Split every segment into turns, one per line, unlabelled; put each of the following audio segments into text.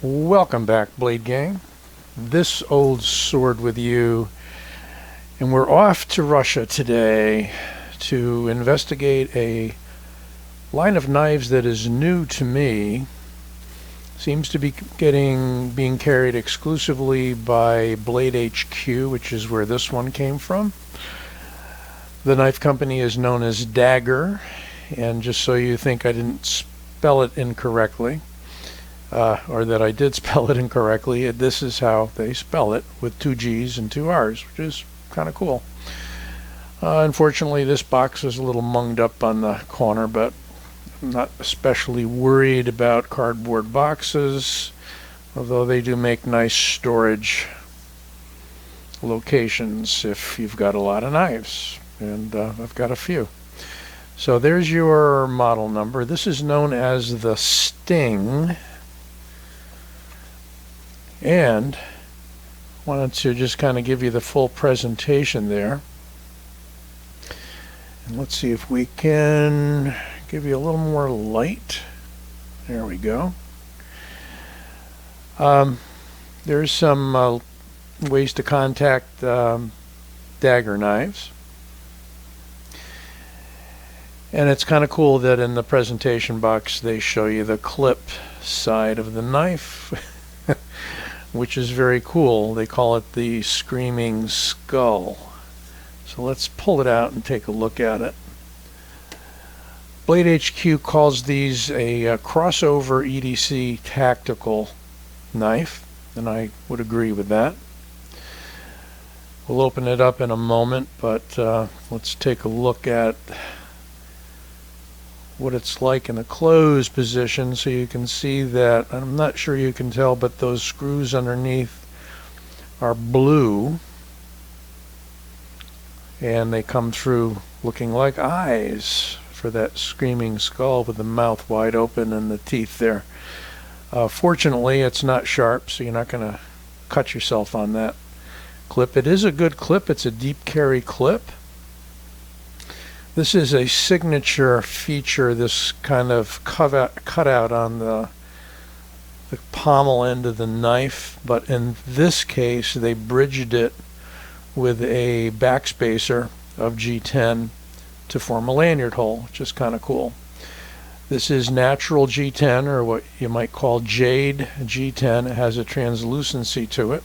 Welcome back, Blade Gang. This old sword with you, and we're off to Russia today to investigate a line of knives that is new to me. Seems to be being carried exclusively by Blade HQ, which is where this one came from. The knife company is known as Daggerr, and just so you think I didn't spell it incorrectly, or that I did spell it incorrectly, this is how they spell it, with 2 G's and 2 R's, which is kind of cool. Unfortunately, this box is a little munged up on the corner, but I'm not especially worried about cardboard boxes, although they do make nice storage locations if you've got a lot of knives, and I've got a few. So there's your model number. This is known as the Sting, and wanted to just kind of give you the full presentation there. And let's see if we can give you a little more light. There we go. There's some ways to contact Daggerr knives. And it's kind of cool that in the presentation box they show you the clip side of the knife, which is very cool. They call it the Screaming Skull. So let's pull it out and take a look at it. Blade HQ calls these a crossover EDC tactical knife, and I would agree with that. We'll open it up in a moment, but let's take a look at what it's like in a closed position, so you can see that, I'm not sure you can tell, but those screws underneath are blue, and they come through looking like eyes for that screaming skull with the mouth wide open and the teeth there. Fortunately, it's not sharp, so you're not going to cut yourself on that clip. It is a good clip. It's a deep carry clip. This is a signature feature, this kind of cutout on the pommel end of the knife, but in this case they bridged it with a backspacer of G10 to form a lanyard hole, which is kind of cool. This is natural G10, or what you might call jade G10. It has a translucency to it.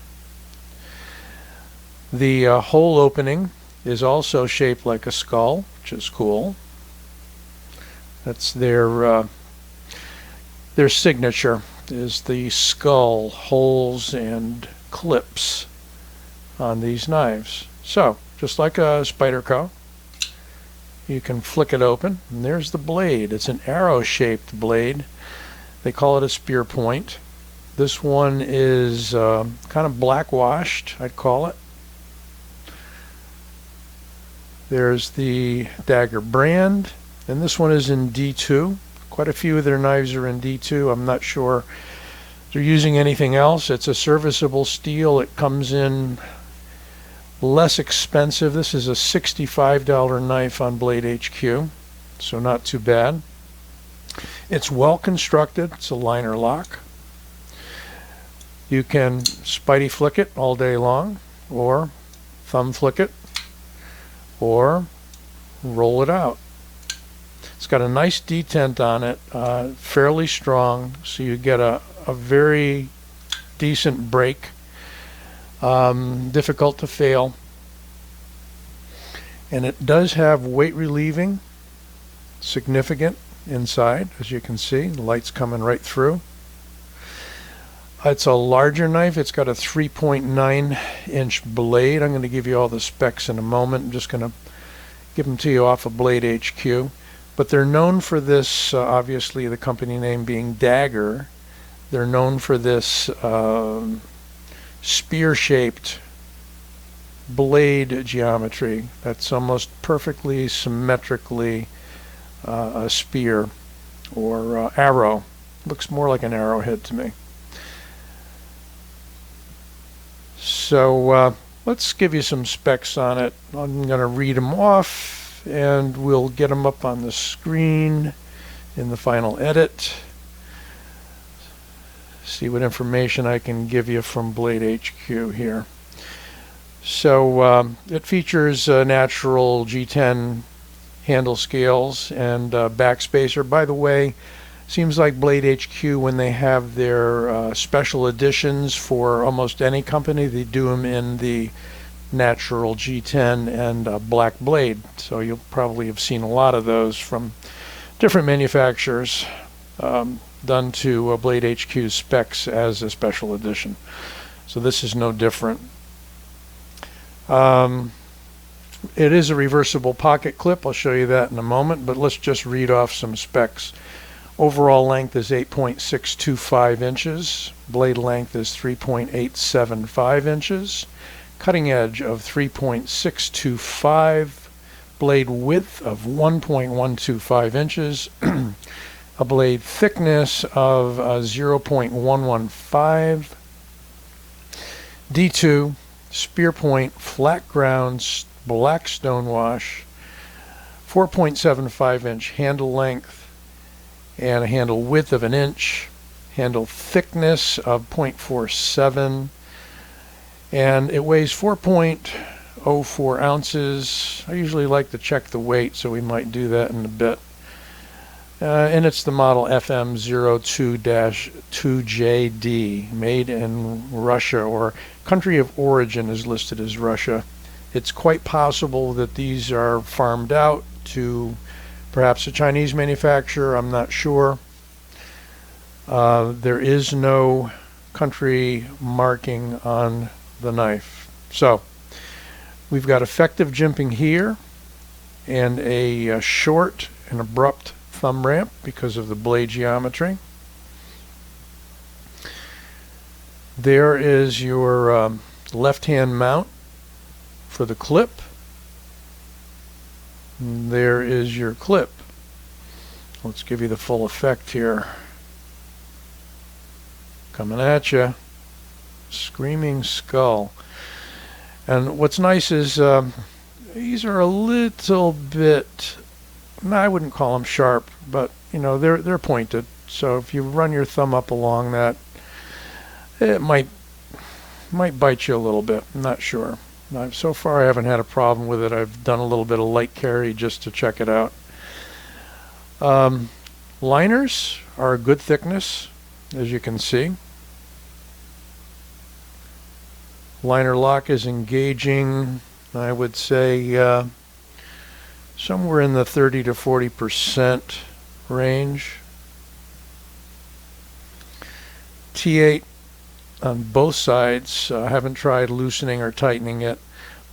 The hole opening is also shaped like a skull, which is cool. That's their signature, is the skull holes and clips on these knives. So, just like a Spyderco, you can flick it open, and there's the blade. It's an arrow-shaped blade. They call it a spear point. This one is kind of black-washed, I'd call it. There's the Daggerr brand, and this one is in D2. Quite a few of their knives are in D2. I'm not sure they're using anything else. It's a serviceable steel. It comes in less expensive. This is a $65 knife on Blade HQ, so not too bad. It's well constructed. It's a liner lock. You can spidey flick it all day long, or thumb flick it, or roll it out. It's got a nice detent on it, fairly strong, so you get a very decent break. Difficult to fail. And it does have weight relieving, significant inside, as you can see. The light's coming right through. It's a larger knife. It's got a 3.9-inch blade. I'm going to give you all the specs in a moment. I'm just going to give them to you off of Blade HQ. But they're known for this, obviously the company name being Daggerr. They're known for this spear-shaped blade geometry that's almost perfectly symmetrically a spear or arrow. Looks more like an arrowhead to me. So let's give you some specs on it. I'm going to read them off, and we'll get them up on the screen in the final edit. see what information I can give you from Blade HQ here. So it features natural G10 handle scales and backspacer. By the way, seems like Blade HQ, when they have their special editions for almost any company, they do them in the natural G10 and black blade. So you'll probably have seen a lot of those from different manufacturers done to Blade HQ's specs as a special edition. So this is no different. It is a reversible pocket clip. I'll show you that in a moment, but let's just read off some specs. Overall length is 8.625 inches. Blade length is 3.875 inches. Cutting edge of 3.625. Blade width of 1.125 inches. A blade thickness of 0.115. D2 spear point flat ground black stonewash. 4.75 inch handle length and a handle width of 1 inch. Handle thickness of 0.47, and it weighs 4.04 ounces. I usually like to check the weight, so we might do that in a bit. And it's the model FM02-2JD, made in Russia, or country of origin is listed as Russia. It's quite possible that these are farmed out to perhaps a Chinese manufacturer, I'm not sure. There is no country marking on the knife. So we've got effective jimping here and a short and abrupt thumb ramp because of the blade geometry. There is your left-hand mount for the clip. And there is your clip. Let's give you the full effect here. Coming at you. Screaming Skull. And what's nice is these are a little bit, I wouldn't call them sharp, but you know, they're pointed. So if you run your thumb up along that, it might bite you a little bit. I'm not sure. So far I haven't had a problem with it. I've done a little bit of light carry just to check it out. Liners are a good thickness, as you can see. Liner lock is engaging, I would say, somewhere in the 30 to 40% range. T8 on both sides. I haven't tried loosening or tightening it,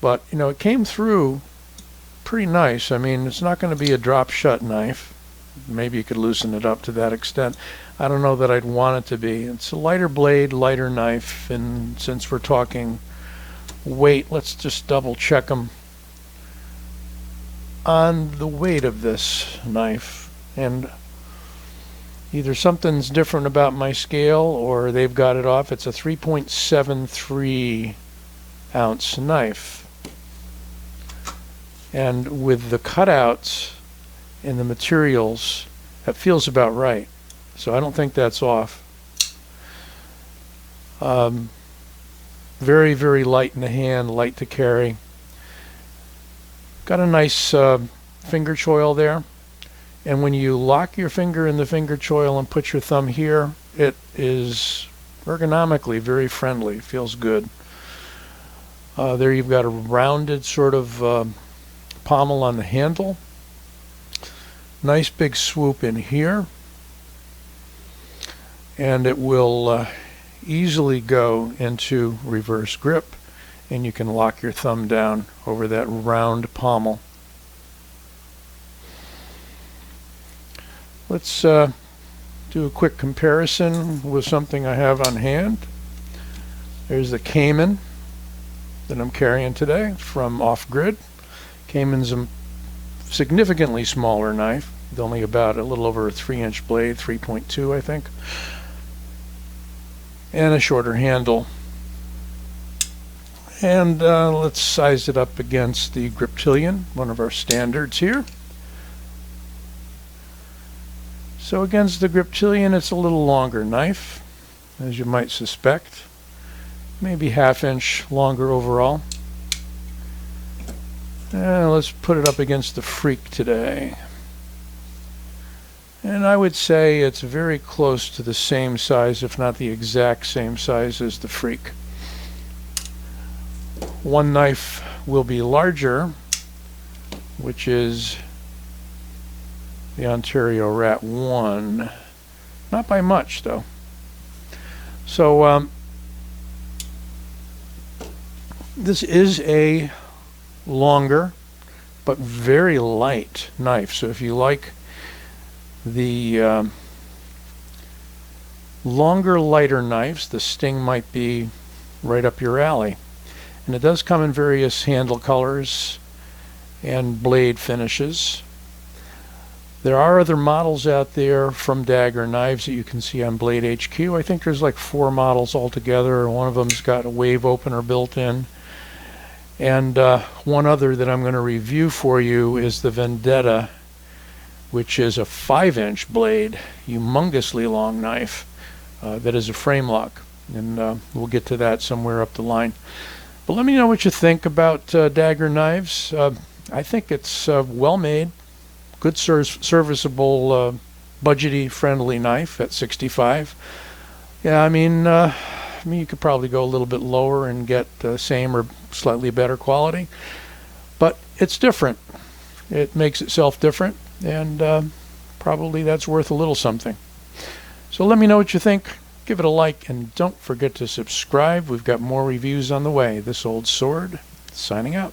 but you know, it came through pretty nice. I mean, it's not going to be a drop shut knife. Maybe you could loosen it up to that extent. I don't know that I'd want it to be. It's a lighter blade, lighter knife, and since we're talking weight, let's just double check them on the weight of this knife. And either something's different about my scale or they've got it off. It's a 3.73 ounce knife. And with the cutouts and the materials, that feels about right. So I don't think that's off. Very, very light in the hand, light to carry. Got a nice finger choil there. And when you lock your finger in the finger choil and put your thumb here, it is ergonomically very friendly. Feels good. There you've got a rounded sort of pommel on the handle. Nice big swoop in here. And it will easily go into reverse grip, and you can lock your thumb down over that round pommel. Let's do a quick comparison with something I have on hand. There's the Cayman that I'm carrying today from Off Grid. Cayman's a significantly smaller knife, with only about a little over a 3-inch blade, 3.2 I think, and a shorter handle. And let's size it up against the Griptilian, one of our standards here. So against the Griptilian, it's a little longer knife. as you might suspect. Maybe ½ inch longer overall. And let's put it up against the Freak today. And I would say it's very close to the same size, if not the exact same size as the Freak. One knife will be larger, which is the Ontario Rat 1. Not by much, though. So this is a longer but very light knife. So if you like the longer, lighter knives, the Sting might be right up your alley. And it does come in various handle colors and blade finishes. There are other models out there from Daggerr knives that you can see on Blade HQ. I think there's like 4 models altogether. One of them's got a wave opener built in. And one other that I'm going to review for you is the Vendetta, which is a 5-inch blade, humongously long knife that is a frame lock. And we'll get to that somewhere up the line. But let me know what you think about Daggerr knives. I think it's well made, good serviceable, budgety friendly knife at $65. Yeah, I mean you could probably go a little bit lower and get the same or slightly better quality, but it's different. It makes itself different, and probably that's worth a little something. So let me know what you think. Give it a like, and don't forget to subscribe. We've got more reviews on the way. This Old Sword, signing out.